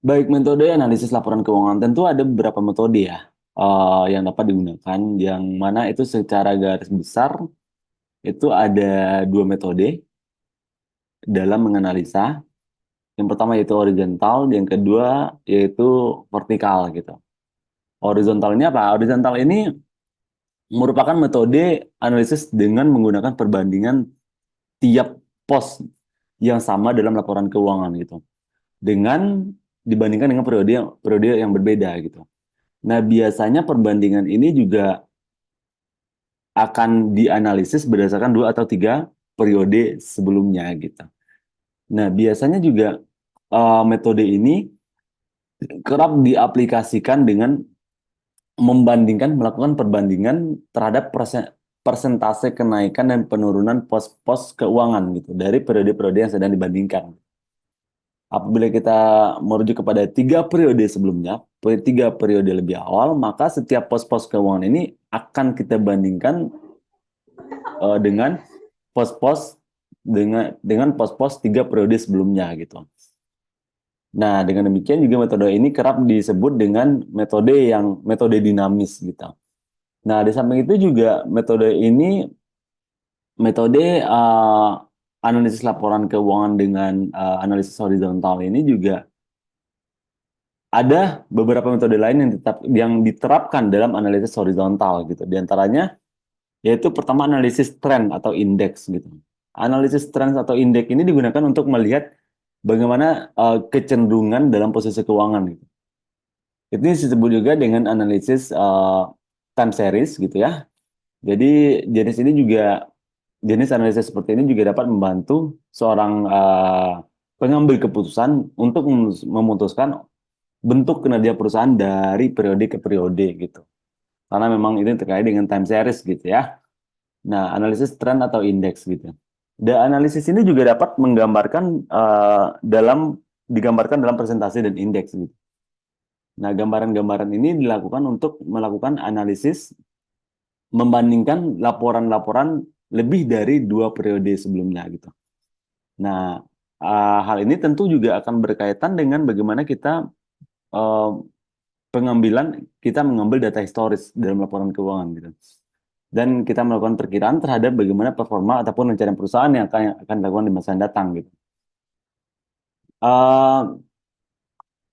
Baik, metode analisis laporan keuangan tentu ada beberapa metode ya yang dapat digunakan, yang mana itu secara garis besar itu ada dua metode dalam menganalisa. Yang pertama yaitu horizontal, yang kedua yaitu vertikal gitu. Horizontal ini apa? Horizontal ini merupakan metode analisis dengan menggunakan perbandingan tiap pos yang sama dalam laporan keuangan gitu, dengan dibandingkan dengan periode yang berbeda gitu. Nah, biasanya perbandingan ini juga akan dianalisis berdasarkan dua atau tiga periode sebelumnya gitu. Nah, biasanya juga metode ini kerap diaplikasikan dengan melakukan perbandingan terhadap persentase kenaikan dan penurunan pos-pos keuangan gitu dari periode-periode yang sedang dibandingkan. Apabila kita merujuk kepada tiga periode sebelumnya, tiga periode lebih awal, maka setiap pos-pos keuangan ini akan kita bandingkan dengan pos-pos dengan pos-pos tiga periode sebelumnya gitu. Nah, dengan demikian juga metode ini kerap disebut dengan metode dinamis gitu. Nah, di samping itu juga metode analisis laporan keuangan dengan analisis horizontal ini juga ada beberapa metode lain yang diterapkan dalam analisis horizontal gitu. Di antaranya yaitu pertama analisis tren atau indeks gitu. Analisis tren atau indeks ini digunakan untuk melihat bagaimana kecenderungan dalam posisi keuangan gitu. Itu disebut juga dengan analisis time series gitu ya. Jadi jenis analisis seperti ini juga dapat membantu seorang pengambil keputusan untuk memutuskan bentuk kinerja perusahaan dari periode ke periode gitu. Karena memang ini terkait dengan time series gitu ya. Nah, analisis tren atau indeks gitu. Dan analisis ini juga dapat digambarkan dalam presentasi dan indeks gitu. Nah, gambaran-gambaran ini dilakukan untuk melakukan analisis membandingkan laporan-laporan lebih dari dua periode sebelumnya gitu. Nah, hal ini tentu juga akan berkaitan dengan bagaimana eh, kita mengambil data historis dalam laporan keuangan gitu. Dan kita melakukan perkiraan terhadap bagaimana performa ataupun rencana perusahaan yang akan dilakukan di masa yang datang gitu. Eh,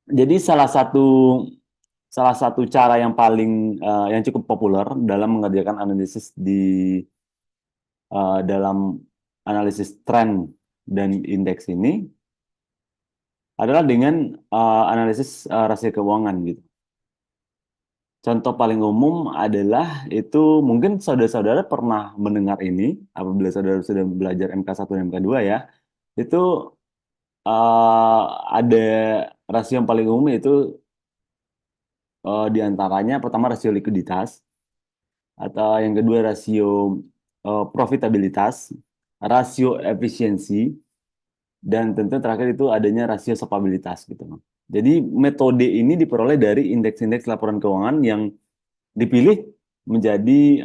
jadi salah satu cara yang cukup populer dalam mengerjakan analisis dalam analisis tren dan indeks ini adalah dengan analisis rasio keuangan gitu. Contoh paling umum adalah itu mungkin saudara-saudara pernah mendengar ini apabila saudara sudah belajar MK1 dan MK2 ya. Itu eh, ada rasio yang paling umum yaitu di antaranya pertama rasio likuiditas atau yang kedua rasio profitabilitas, rasio efisiensi, dan tentu terakhir itu adanya rasio stabilitas gitu. Jadi metode ini diperoleh dari indeks-indeks laporan keuangan yang dipilih menjadi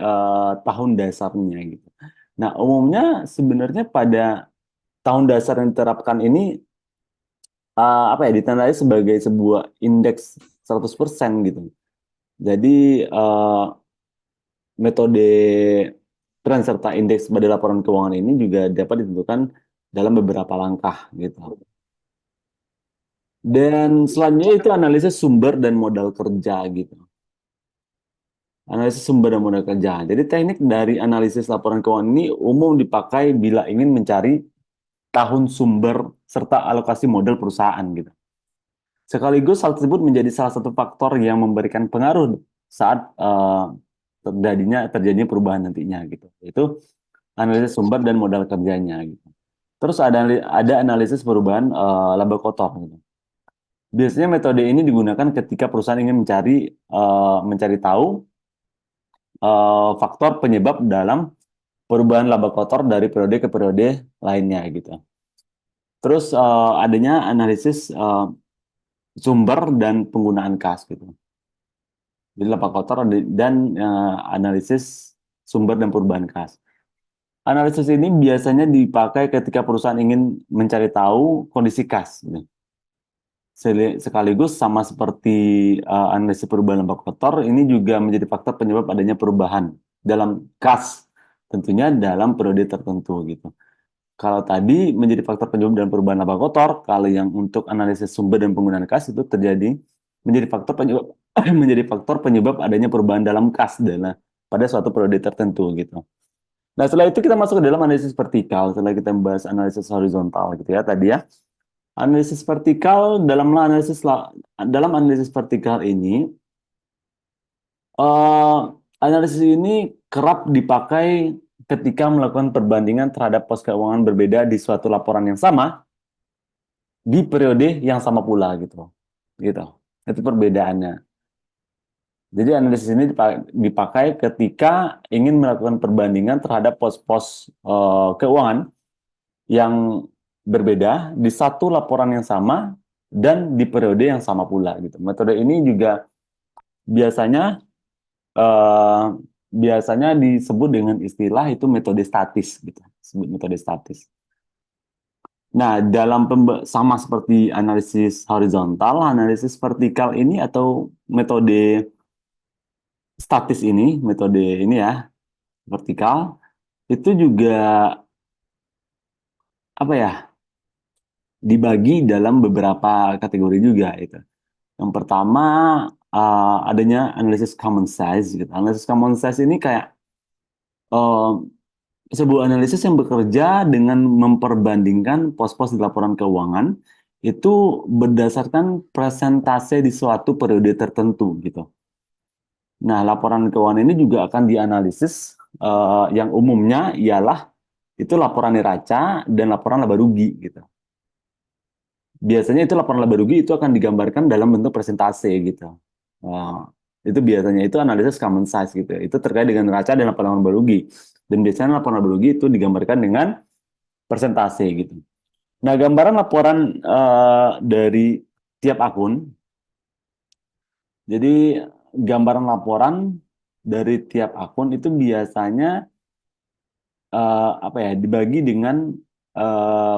tahun dasarnya gitu. Nah, umumnya sebenarnya pada tahun dasar yang diterapkan ini apa ya ditandai sebagai sebuah indeks 100% gitu. Jadi metode tren serta indeks pada laporan keuangan ini juga dapat ditentukan dalam beberapa langkah gitu. Dan selanjutnya itu analisis sumber dan modal kerja gitu. Analisis sumber dan modal kerja. Jadi teknik dari analisis laporan keuangan ini umum dipakai bila ingin mencari tahun sumber serta alokasi modal perusahaan gitu. Sekaligus hal tersebut menjadi salah satu faktor yang memberikan pengaruh saat terjadinya perubahan nantinya gitu. Itu analisis sumber dan modal kerjanya gitu. Terus ada analisis perubahan laba kotor gitu. Biasanya metode ini digunakan ketika perusahaan ingin mencari tahu faktor penyebab dalam perubahan laba kotor dari periode ke periode lainnya gitu. Terus adanya analisis sumber dan penggunaan kas gitu. Jadi laba kotor dan analisis sumber dan perubahan kas. Analisis ini biasanya dipakai ketika perusahaan ingin mencari tahu kondisi kas gitu. Sekaligus sama seperti analisis perubahan lembab kotor, ini juga menjadi faktor penyebab adanya perubahan dalam kas, tentunya dalam periode tertentu gitu. Kalau tadi menjadi faktor penyebab dalam perubahan laba kotor, kalau yang untuk analisis sumber dan penggunaan kas itu terjadi menjadi faktor penyebab menjadi faktor penyebab adanya perubahan dalam kas pada suatu periode tertentu gitu. Nah, setelah itu kita masuk ke dalam analisis vertikal. Setelah kita membahas analisis horizontal gitu ya tadi ya. Analisis vertikal dalam analisis vertikal ini eh, analisis ini kerap dipakai ketika melakukan perbandingan terhadap pos keuangan berbeda di suatu laporan yang sama di periode yang sama pula gitu. Gitu. Itu perbedaannya. Jadi analisis ini dipakai ketika ingin melakukan perbandingan terhadap pos-pos keuangan yang berbeda di satu laporan yang sama dan di periode yang sama pula gitu. Metode ini juga biasanya eh, biasanya disebut dengan istilah itu metode statis gitu. Disebut metode statis. Nah, sama seperti analisis horizontal, analisis vertikal ini atau metode statis ini, metode ini ya, vertikal itu juga apa ya, dibagi dalam beberapa kategori juga itu. Yang pertama adanya analisis common size gitu. Analisis common size ini kayak eh, sebuah analisis yang bekerja dengan memperbandingkan pos-pos di laporan keuangan itu berdasarkan presentase di suatu periode tertentu gitu. Nah, laporan keuangan ini juga akan dianalisis yang umumnya ialah itu laporan neraca dan laporan laba rugi gitu. Biasanya itu laporan laba rugi itu akan digambarkan dalam bentuk presentase gitu. Nah, itu biasanya itu analisis common size gitu. Itu terkait dengan neraca dan laporan laba rugi. Dan biasanya laporan laba rugi itu digambarkan dengan persentase gitu. Nah, gambaran laporan dari tiap akun. Jadi gambaran laporan dari tiap akun itu biasanya apa ya dibagi dengan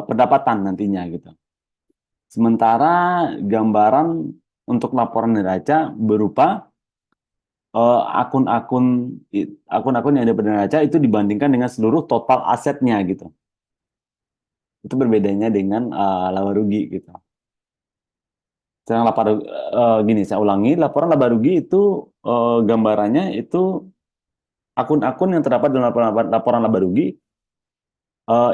pendapatan nantinya gitu. Sementara gambaran untuk laporan neraca berupa akun-akun akun-akun yang ada pada neraca itu dibandingkan dengan seluruh total asetnya gitu. Itu berbedanya dengan laba rugi gitu. Sedang gini saya ulangi, laporan laba rugi itu gambarannya itu akun-akun yang terdapat dalam laporan laba rugi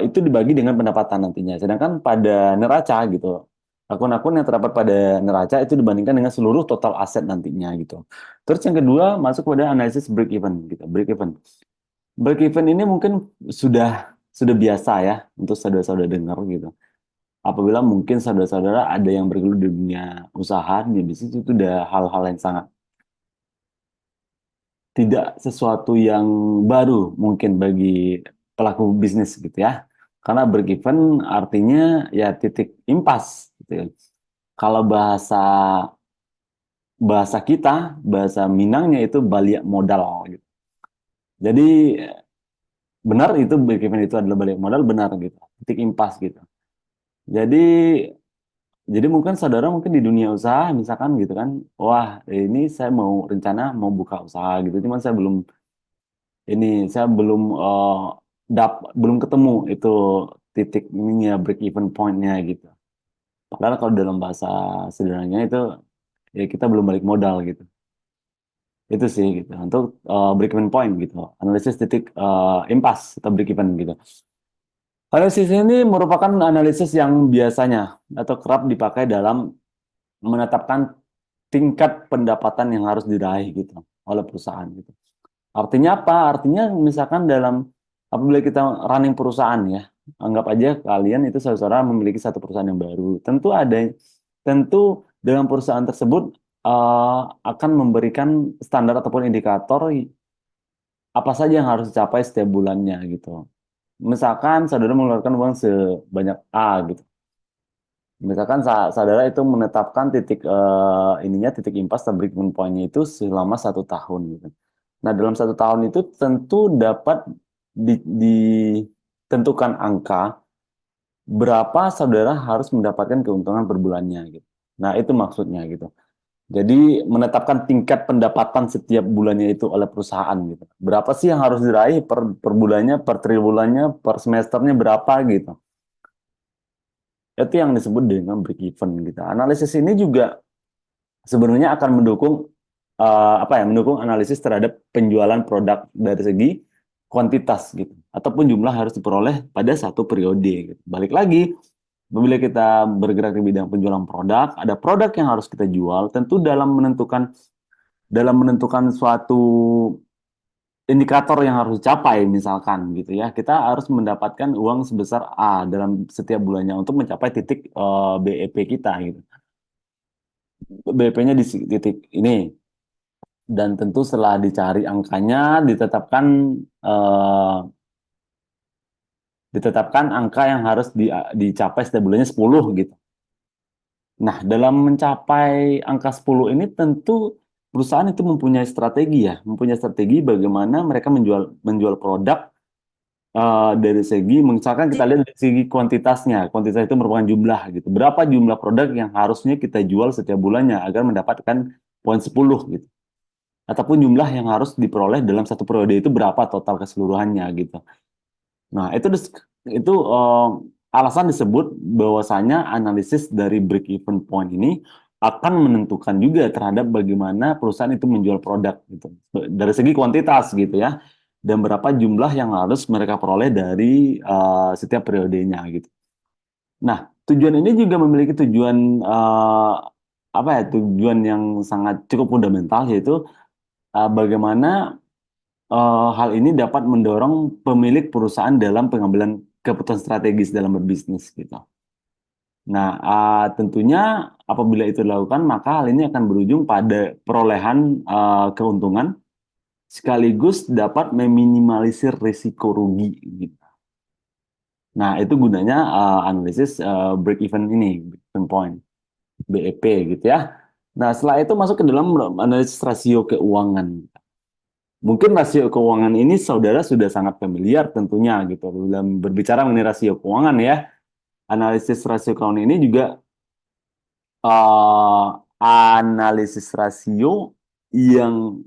itu dibagi dengan pendapatan nantinya. Sedangkan pada neraca gitu, akun-akun yang terdapat pada neraca itu dibandingkan dengan seluruh total aset nantinya gitu. Terus yang kedua masuk pada analisis break even gitu. Break even. Break even ini mungkin sudah biasa ya untuk saudara-saudara dengar gitu. Apabila mungkin saudara-saudara ada yang bergelut di dunia usaha, dunia bisnis itu udah hal-hal yang sangat tidak sesuatu yang baru mungkin bagi pelaku bisnis gitu ya. Karena break even artinya ya titik impas gitu ya. Kalau bahasa bahasa kita, bahasa Minangnya itu balik modal gitu. Jadi benar itu break even itu adalah balik modal benar gitu. Titik impas gitu. Jadi mungkin saudara mungkin di dunia usaha misalkan gitu kan, wah ini saya mau rencana mau buka usaha gitu, cuman saya belum belum ketemu itu titik ininya break even point-nya gitu. Padahal kalau dalam bahasa sederhananya itu ya kita belum balik modal gitu. Itu sih gitu untuk break even point gitu. Analisis titik impasse atau break even gitu. Analisis ini merupakan analisis yang biasanya atau kerap dipakai dalam menetapkan tingkat pendapatan yang harus diraih gitu oleh perusahaan gitu. Artinya apa? Artinya misalkan apabila kita running perusahaan ya, anggap aja kalian itu saudara memiliki satu perusahaan yang baru. Tentu dengan perusahaan tersebut akan memberikan standar ataupun indikator apa saja yang harus dicapai setiap bulannya gitu. Misalkan saudara mengeluarkan uang sebanyak A gitu. Misalkan saudara itu menetapkan titik impas atau break-even point-nya itu selama 1 tahun gitu. Nah, dalam 1 tahun itu tentu dapat ditentukan angka berapa saudara harus mendapatkan keuntungan per bulannya gitu. Nah, itu maksudnya gitu. Jadi menetapkan tingkat pendapatan setiap bulannya itu oleh perusahaan gitu. Berapa sih yang harus diraih per bulannya, per triwulannya, per semesternya berapa gitu. Itu yang disebut dengan break even gitu. Analisis ini juga sebenarnya akan mendukung apa ya? Mendukung analisis terhadap penjualan produk dari segi kuantitas gitu, ataupun jumlah harus diperoleh pada satu periode gitu. Balik lagi, apabila kita bergerak di bidang penjualan produk, ada produk yang harus kita jual, tentu dalam menentukan suatu indikator yang harus dicapai, misalkan gitu ya, kita harus mendapatkan uang sebesar A dalam setiap bulannya untuk mencapai titik BEP kita gitu. BEP-nya di titik ini, dan tentu setelah dicari angkanya eh, ditetapkan angka yang harus dicapai setiap bulannya 10 gitu. Nah, dalam mencapai angka 10 ini tentu perusahaan itu mempunyai strategi bagaimana mereka menjual menjual produk dari segi, misalkan kita lihat dari segi kuantitasnya. Kuantitas itu merupakan jumlah gitu. Berapa jumlah produk yang harusnya kita jual setiap bulannya agar mendapatkan poin 10 gitu. Ataupun jumlah yang harus diperoleh dalam satu periode itu berapa total keseluruhannya gitu. Nah, itu alasan disebut bahwasanya analisis dari break even point ini akan menentukan juga terhadap bagaimana perusahaan itu menjual produk gitu. Dari segi kuantitas gitu ya. Dan berapa jumlah yang harus mereka peroleh dari setiap periodenya gitu. Nah, tujuan ini juga memiliki tujuan apa ya? Tujuan yang sangat cukup fundamental, yaitu bagaimana hal ini dapat mendorong pemilik perusahaan dalam pengambilan keputusan strategis dalam berbisnis gitu. Nah, tentunya apabila itu dilakukan, maka hal ini akan berujung pada perolehan keuntungan sekaligus dapat meminimalisir risiko rugi gitu. Nah, itu gunanya analisis break even ini, break even point, BEP gitu ya. Nah, setelah itu masuk ke dalam analisis rasio keuangan. Mungkin rasio keuangan ini saudara sudah sangat familiar tentunya gitu. Dalam berbicara mengenai rasio keuangan ya, analisis rasio keuangan ini juga eh, analisis rasio yang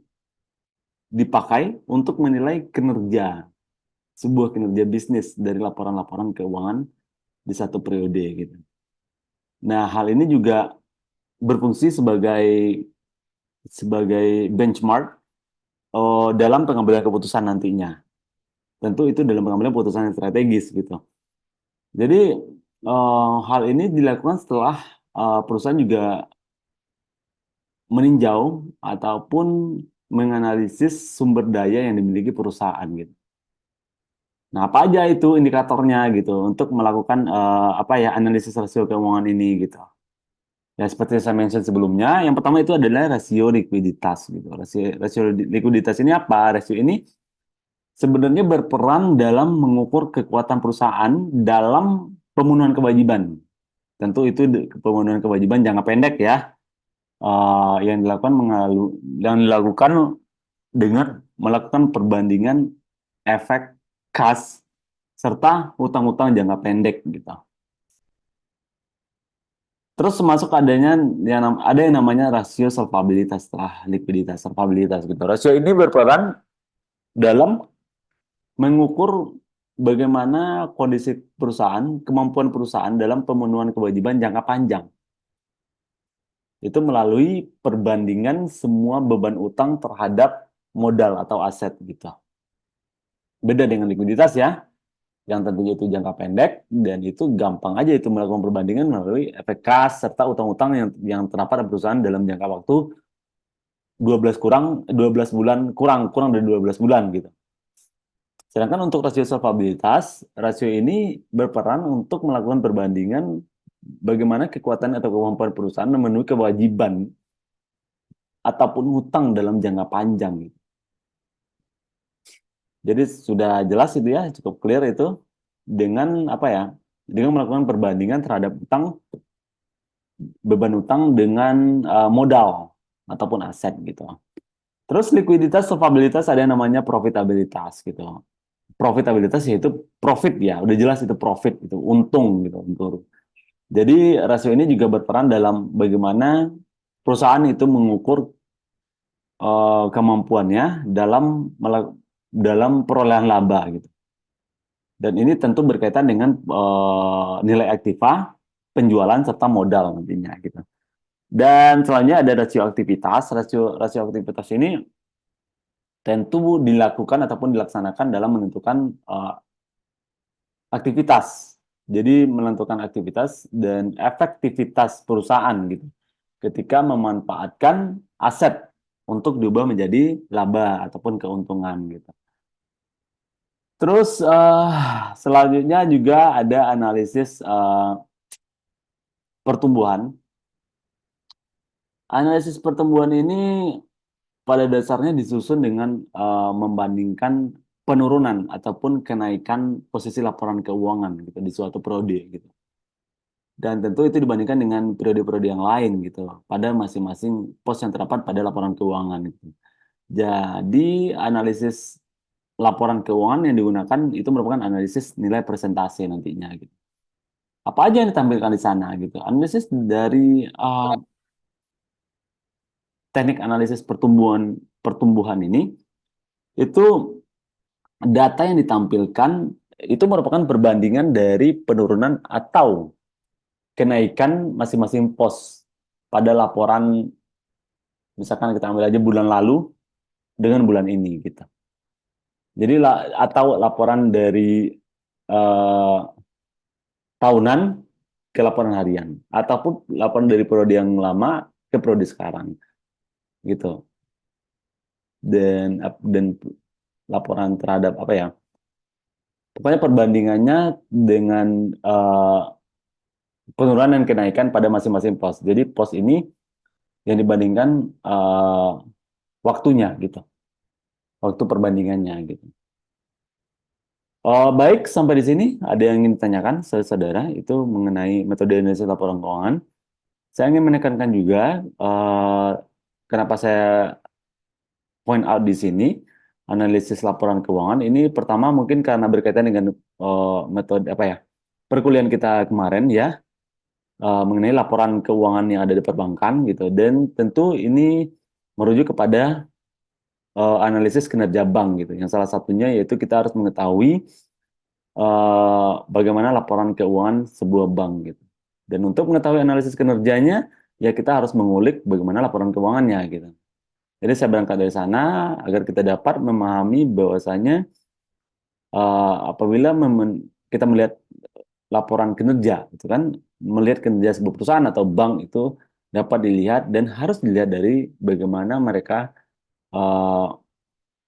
dipakai untuk menilai sebuah kinerja bisnis dari laporan-laporan keuangan di satu periode gitu. Nah, hal ini juga berfungsi sebagai sebagai benchmark dalam pengambilan keputusan nantinya. Tentu itu dalam pengambilan keputusan yang strategis gitu. Jadi hal ini dilakukan setelah perusahaan juga meninjau ataupun menganalisis sumber daya yang dimiliki perusahaan gitu. Nah, apa aja itu indikatornya gitu untuk melakukan apa ya, analisis rasio keuangan ini gitu. Ya seperti saya mention sebelumnya, yang pertama itu adalah rasio likuiditas gitu. Rasio likuiditas ini apa? Rasio ini sebenarnya berperan dalam mengukur kekuatan perusahaan dalam pemenuhan kewajiban. Tentu itu pemenuhan kewajiban jangka pendek ya, yang dilakukan dengan melakukan perbandingan efek kas serta hutang-hutang jangka pendek gitu. Terus masuk adanya ada yang namanya rasio solvabilitas setelah likuiditas, solvabilitas gitu. Rasio ini berperan dalam mengukur bagaimana kondisi perusahaan, kemampuan perusahaan dalam pemenuhan kewajiban jangka panjang. Itu melalui perbandingan semua beban utang terhadap modal atau aset gitu. Beda dengan likuiditas ya, yang tentunya itu jangka pendek dan itu gampang aja itu melakukan perbandingan melalui efek kas serta utang-utang yang terdapat pada perusahaan dalam jangka waktu 12 bulan kurang kurang dari 12 bulan gitu. Sedangkan untuk rasio solvabilitas, rasio ini berperan untuk melakukan perbandingan bagaimana kekuatan atau kemampuan perusahaan memenuhi kewajiban ataupun hutang dalam jangka panjang gitu. Jadi sudah jelas itu ya, cukup clear itu dengan apa ya? Dengan melakukan perbandingan terhadap beban utang dengan modal ataupun aset gitu. Terus likuiditas, solvabilitas, ada yang namanya profitabilitas gitu. Profitabilitas yaitu profit ya, udah jelas itu profit itu, untung gitu, untung. Jadi rasio ini juga berperan dalam bagaimana perusahaan itu mengukur kemampuannya dalam perolehan laba gitu. Dan ini tentu berkaitan dengan nilai aktiva, penjualan serta modal nantinya gitu. Dan selanjutnya ada rasio aktivitas. Rasio aktivitas ini tentu dilakukan ataupun dilaksanakan dalam menentukan aktivitas. Jadi menentukan aktivitas dan efektivitas perusahaan gitu. Ketika memanfaatkan aset untuk diubah menjadi laba ataupun keuntungan gitu. Terus selanjutnya juga ada analisis pertumbuhan. Analisis pertumbuhan ini pada dasarnya disusun dengan membandingkan penurunan ataupun kenaikan posisi laporan keuangan gitu di suatu periode gitu. Dan tentu itu dibandingkan dengan periode-periode yang lain gitu pada masing-masing pos yang terdapat pada laporan keuangan gitu. Jadi analisis laporan keuangan yang digunakan itu merupakan analisis nilai presentasi nantinya gitu. Apa aja yang ditampilkan di sana gitu. Analisis dari teknik analisis pertumbuhan ini itu data yang ditampilkan itu merupakan perbandingan dari penurunan atau kenaikan masing-masing pos pada laporan, misalkan kita ambil aja bulan lalu dengan bulan ini gitu. Jadi atau laporan dari eh, tahunan ke laporan harian ataupun laporan dari periode yang lama ke periode sekarang gitu. Dan laporan terhadap apa ya? Pokoknya perbandingannya dengan penurunan dan kenaikan pada masing-masing pos. Jadi pos ini yang dibandingkan waktunya gitu, waktu perbandingannya gitu. Oh, baik, sampai di sini ada yang ingin ditanyakan, saudara, itu mengenai metode analisis laporan keuangan. Saya ingin menekankan juga kenapa saya point out di sini analisis laporan keuangan ini pertama mungkin karena berkaitan dengan metode apa ya perkuliahan kita kemarin ya mengenai laporan keuangan yang ada di perbankan gitu dan tentu ini merujuk kepada analisis kinerja bank gitu. Yang salah satunya yaitu kita harus mengetahui bagaimana laporan keuangan sebuah bank gitu. Dan untuk mengetahui analisis kinerjanya ya kita harus mengulik bagaimana laporan keuangannya gitu. Jadi saya berangkat dari sana agar kita dapat memahami bahwasanya apabila kita melihat laporan kinerja, itu kan melihat kinerja sebuah perusahaan atau bank itu dapat dilihat dan harus dilihat dari bagaimana mereka eh,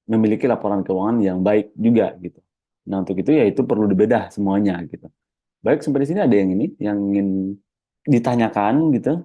memiliki laporan keuangan yang baik juga gitu. Nah untuk itu ya itu perlu dibedah semuanya gitu. Baik sampai di sini ada yang ini yang ingin ditanyakan gitu.